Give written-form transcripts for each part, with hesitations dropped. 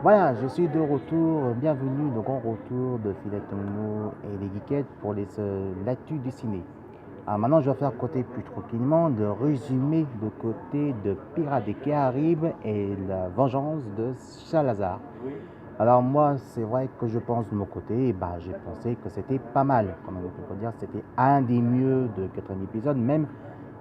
Voilà, je suis de retour. Bienvenue, le grand retour de Philette Momo et les Geekettes pour l'actu du ciné. Alors maintenant, je vais faire côté plus tranquillement le résumé de côté de Pirates des Caraïbes et la vengeance de Salazar. Alors moi, c'est vrai que je pense de mon côté, j'ai pensé que c'était pas mal. Comme on peut dire, c'était un des mieux de 4e épisode, même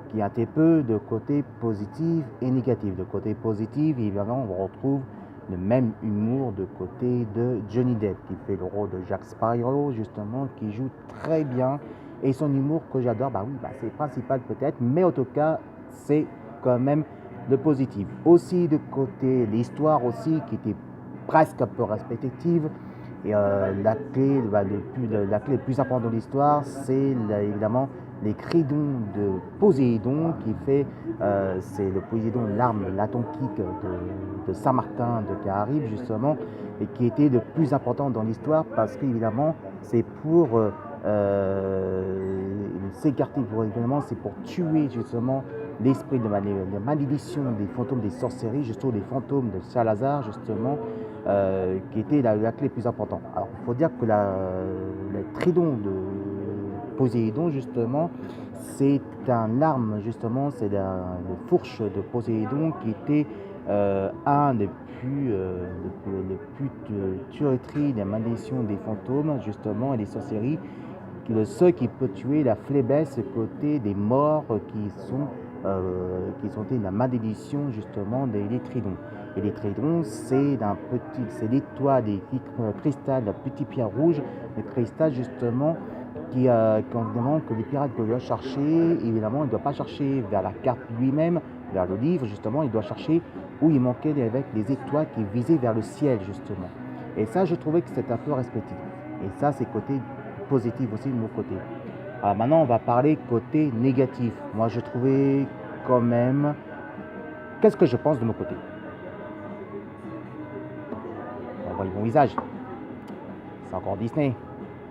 qui a un peu de côté positif et négatif. De côté positif, évidemment, on retrouve le même humour de côté de Johnny Depp, qui fait le rôle de Jack Sparrow, justement, qui joue très bien. Et son humour que j'adore, c'est principal peut-être, mais en tout cas, c'est quand même le positif. Aussi de côté l'histoire aussi, qui était presque un peu répétitive. Et la clé la plus importante de l'histoire, c'est évidemment les cridons de Poséidon c'est le Poséidon, l'arme, l'Atonquique de Saint-Martin de Caraïbes justement, et qui était le plus important dans l'histoire parce qu'évidemment c'est pour s'écarter, évidemment c'est pour tuer justement l'esprit de la malédiction des fantômes des sorcelleries, justement des fantômes de Salazar justement, qui était la clé plus importante. Alors il faut dire que le tridon de Poséidon justement, c'est un arme justement, c'est la fourche de Poséidon qui était un des plus tueries des malédictions des fantômes justement et des sorcelleries, le seul qui peut tuer la flébesse côté des morts qui sont la malédiction justement des tridons. Et les tridons, c'est l'étoile des cristal, la petite pierre rouge, le cristal justement évidemment, que les pirates doivent chercher. Évidemment, il ne doit pas chercher vers la carte lui-même, vers le livre justement, il doit chercher où il manquait avec les étoiles qui visaient vers le ciel justement. Et ça, je trouvais que c'était un peu respectif. Et ça, c'est côté positif aussi de mon côté. Alors maintenant, on va parler côté négatif. Moi, je trouvais quand même... Qu'est-ce que je pense de mon côté? On voit mon visage. C'est encore Disney.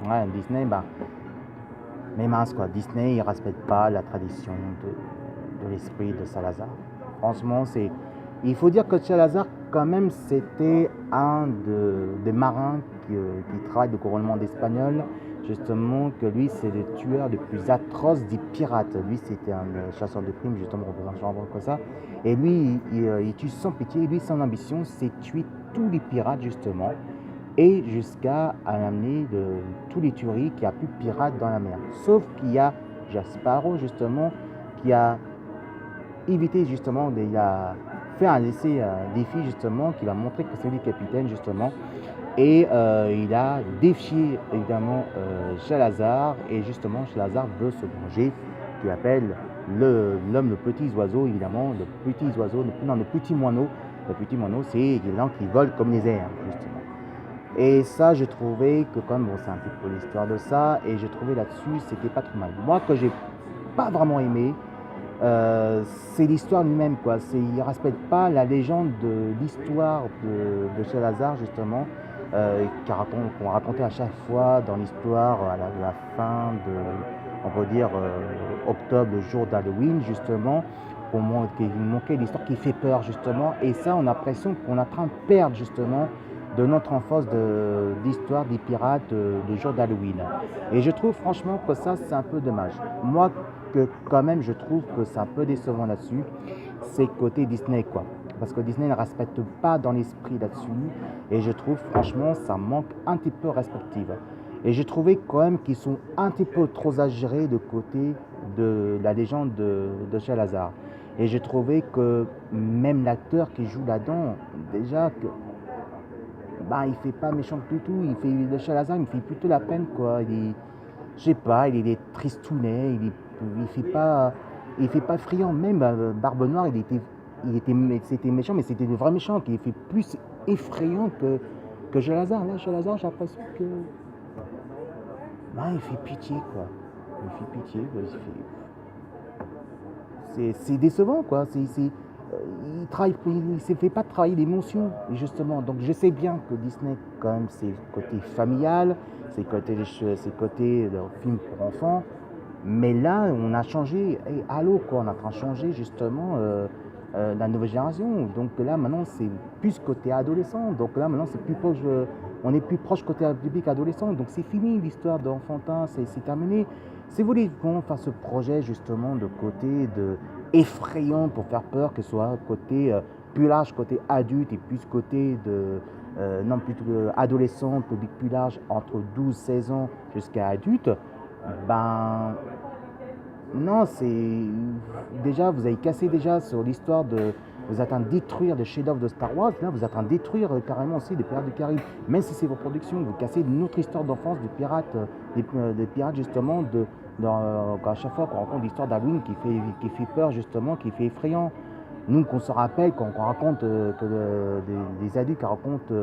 Ouais, Disney, mais mince quoi, Disney, il ne respecte pas la tradition de l'esprit de Salazar. Franchement, il faut dire que Salazar, quand même, c'était un des marins qui travaille le couronnement d'Espagnol. Justement, que lui, c'est le tueur le plus atroce des pirates. Lui, c'était un chasseur de primes, justement, représentant comme ça. Et lui, il tue sans pitié. Et lui, son ambition, c'est tuer tous les pirates, justement, et jusqu'à amener tous les tueries qu'il y a plus de pirates dans la mer. Sauf qu'il y a Jack Sparrow, justement, qui a évité, justement, il a fait un défi, justement, qui va montrer que c'est lui le capitaine, justement. Et il a défié, évidemment, Salazar, et justement, Salazar veut se venger, qui appelle l'homme le petit oiseau, évidemment, le petit moineau. Le petit moineau, c'est les gens qui volent comme les airs, justement. Et ça, j'ai trouvé que comme c'est un petit peu l'histoire de ça, et j'ai trouvé là-dessus, c'était pas trop mal. Moi, que j'ai pas vraiment aimé, c'est l'histoire lui-même, quoi. Il ne respecte pas la légende de l'histoire de Salazar, justement, qu'on racontait à chaque fois dans l'histoire à la fin on peut dire, octobre, le jour d'Halloween, justement, qu'il manquait l'histoire qui fait peur, justement. Et ça, on a l'impression qu'on est en train de perdre, justement, de notre enfance d'histoire des pirates du jour d'Halloween. Et je trouve franchement que ça, c'est un peu dommage. Moi, que quand même, je trouve que c'est un peu décevant là-dessus, c'est côté Disney, quoi. Parce que Disney ne respecte pas dans l'esprit là-dessus. Et je trouve, franchement, ça manque un petit peu respectif. Et j'ai trouvé quand même qu'ils sont un petit peu trop exagérés de côté de la légende de Salazar. Et j'ai trouvé que même l'acteur qui joue là-dedans, déjà, il fait pas méchant du tout. Le Salazar, il me fait plutôt la peine, quoi. Je sais pas, il est tristounet, il fait pas friand. Même Barbe Noire, c'était méchant, mais c'était le vrai méchant qui fait plus effrayant que Salazar. Là, Salazar, j'ai l'impression que il fait pitié, quoi. Il fait pitié, quoi. C'est décevant, quoi. Il ne fait pas travailler l'émotion, justement. Donc je sais bien que Disney, quand même, c'est le côté familial, c'est le côté film pour enfants. Mais là, on a changé. Hey, allô, quoi. On a changé, justement. la nouvelle génération. Donc là, maintenant, c'est plus côté adolescent. Donc là, maintenant, c'est plus proche, on est plus proche côté public adolescent. Donc c'est fini l'histoire d'enfantin, c'est terminé. Si vous voulez vraiment faire ce projet justement de côté de effrayant pour faire peur, que ce soit côté plus large, côté adulte et plus côté de non plutôt adolescent, public plus large entre 12-16 ans jusqu'à adulte, ben non, c'est déjà vous avez cassé déjà sur l'histoire de vous êtes en train de détruire des chefs-d'œuvre de Star Wars, là vous êtes en train de détruire carrément aussi des Pirates du Caraïbes, même si c'est vos productions, vous cassez une autre histoire d'enfance des pirates, des pirates justement à chaque fois qu'on raconte l'histoire d'Halloween qui fait peur justement, qui fait effrayant. Nous qu'on se rappelle quand on raconte des adultes qui racontent,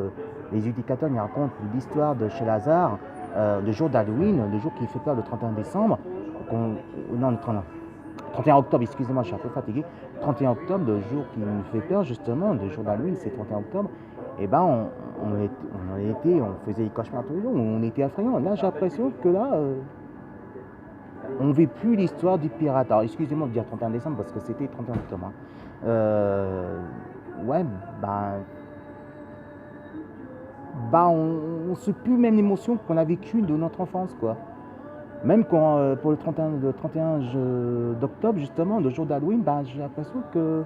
les éducateurs ils racontent l'histoire de chez Lazare, le jour d'Halloween, le jour qui fait peur le 31 décembre, non le 31 octobre, excusez-moi, je suis un peu fatigué. 31 octobre, le jour qui nous fait peur, justement, le jour d'Halloween, c'est 31 octobre. Et ben, on faisait des cauchemars tous les jours, on était effrayants. Là, j'ai l'impression que là, on ne vit plus l'histoire du pirate. Alors, excusez-moi de dire 31 décembre parce que c'était 31 octobre. Ouais, on ne sait plus même l'émotion qu'on a vécue de notre enfance, quoi. Même quand, pour le 31 d'octobre, justement, le jour d'Halloween, j'ai l'impression que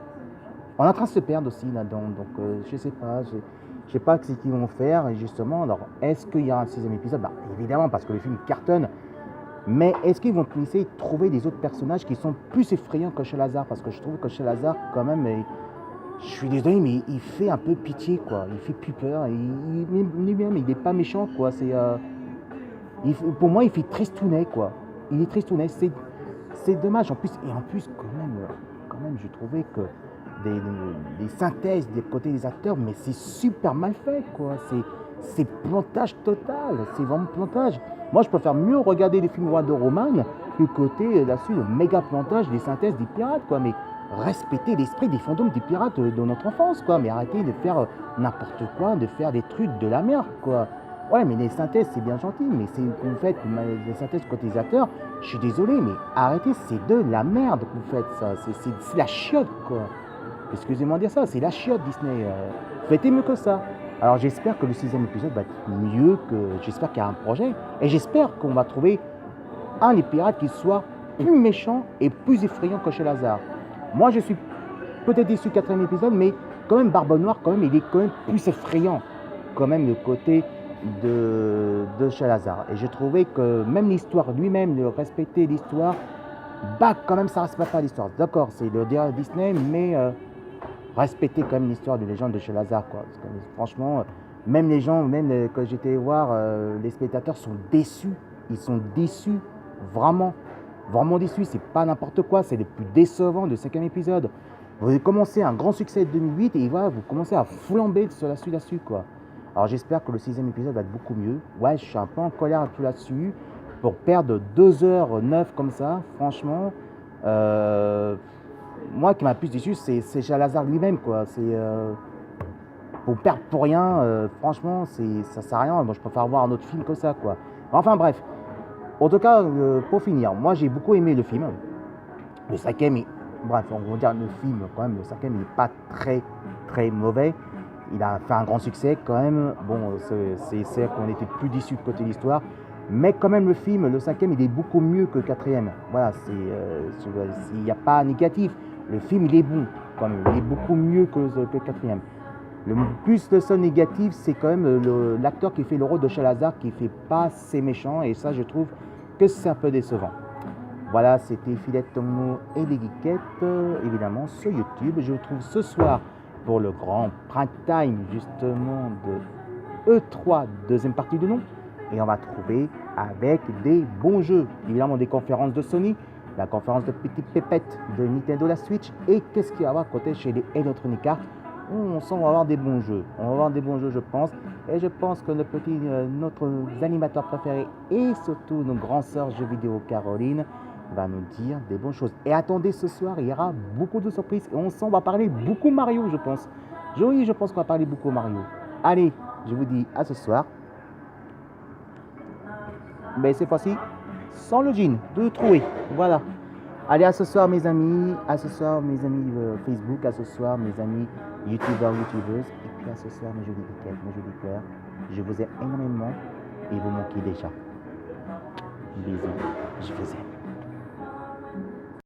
on est en train de se perdre aussi là-dedans. Donc, je sais pas, je sais pas ce qu'ils vont faire. Et justement, alors, est-ce qu'il y a un 6e épisode? Évidemment, parce que le film cartonne. Mais est-ce qu'ils vont essayer de trouver des autres personnages qui sont plus effrayants que chez Lazare? Parce que je trouve que chez Lazare, quand même, je suis désolé, mais il fait un peu pitié, quoi. Il fait plus peur. Il n'est pas méchant, quoi. Pour moi, il fait tristounet, quoi. Il est tristounet. C'est dommage. En plus, quand même, je trouvais que des synthèses des côtés des acteurs, mais c'est super mal fait, quoi. C'est plantage total. C'est vraiment plantage. Moi, je préfère mieux regarder les films Wonder Woman que côté là-dessus le méga plantage des synthèses des pirates, quoi. Mais respecter l'esprit des fantômes des pirates de notre enfance, quoi. Mais arrêtez de faire n'importe quoi, de faire des trucs de la merde, quoi. Ouais, mais les synthèses, c'est bien gentil, mais c'est que vous faites les synthèses côté des acteurs, je suis désolé, mais arrêtez, c'est de la merde que vous faites, ça. C'est la chiotte, quoi. Excusez-moi de dire ça, c'est la chiotte, Disney. Faites mieux que ça. Alors j'espère que le 6e épisode va être mieux que... J'espère qu'il y a un projet. Et j'espère qu'on va trouver un des pirates qui soit plus méchant et plus effrayant que chez Lazare. Moi, je suis peut-être déçu du 4e épisode, mais quand même, Barbe Noire, quand même, il est quand même plus effrayant. Quand même, le côté de chez Lazare. Et j'ai trouvé que même l'histoire lui-même, de respecter l'histoire, quand même, ça ne respecte pas l'histoire. D'accord, c'est le Disney, mais... respecter quand même l'histoire de légende de chez Lazare, quoi. Parce que, franchement, même les gens, même quand j'étais voir, les spectateurs sont déçus. Ils sont déçus, vraiment, vraiment déçus. C'est pas n'importe quoi, c'est le plus décevant du 5e épisode. Vous avez commencé un grand succès de 2008 et voilà, vous commencez à flamber là-dessus, quoi. Alors j'espère que le 6e épisode va être beaucoup mieux. Ouais, je suis un peu en colère tout là-dessus. Pour perdre 2h09 comme ça, franchement, moi qui m'a plus déçu, c'est chez Lazare lui-même, quoi. C'est pour perdre pour rien, franchement, ça sert à rien. Moi, je préfère voir un autre film que ça, quoi. Enfin bref, en tout cas, pour finir, moi j'ai beaucoup aimé le film. Le 5e, bref, on va dire le film quand même. Le 5e, il n'est pas très très mauvais. Il a fait un grand succès quand même. Bon, c'est qu'on était plus déçus de côté de l'histoire. Mais quand même, le film, le 5e, il est beaucoup mieux que le 4e. Voilà, il n'y a pas négatif. Le film, il est bon, quand même. Il est beaucoup mieux que le 4e. Le plus de ça négatif, c'est quand même l'acteur qui fait le rôle de Salazar qui ne fait pas assez méchant. Et ça, je trouve que c'est un peu décevant. Voilà, c'était Philette Tomo et les Geekettes, évidemment, sur YouTube. Je vous retrouve ce soir pour le grand prime time, justement, de E3, deuxième partie du nom. Et on va trouver avec des bons jeux, évidemment des conférences de Sony, la conférence de Petite Pépette de Nintendo la Switch, et qu'est-ce qu'il y a à côté chez les Electronic Arts. On sent qu'on va avoir des bons jeux, je pense, et je pense que notre animateur préféré et surtout nos grands sœurs jeux vidéo Caroline va nous dire des bonnes choses. Et attendez, ce soir, il y aura beaucoup de surprises, et on sent qu'on va parler beaucoup Mario, je pense. Oui, je pense qu'on va parler beaucoup Mario. Allez, je vous dis à ce soir. Mais cette fois-ci, sans le jean, de trouer. Voilà. Allez, à ce soir mes amis, à ce soir mes amis Facebook, à ce soir mes amis youtubeurs, youtubeuses, et puis à ce soir mes jolis biquettes, mes jolis cœurs. Je vous aime énormément et vous manquez déjà. Bisous, je vous aime.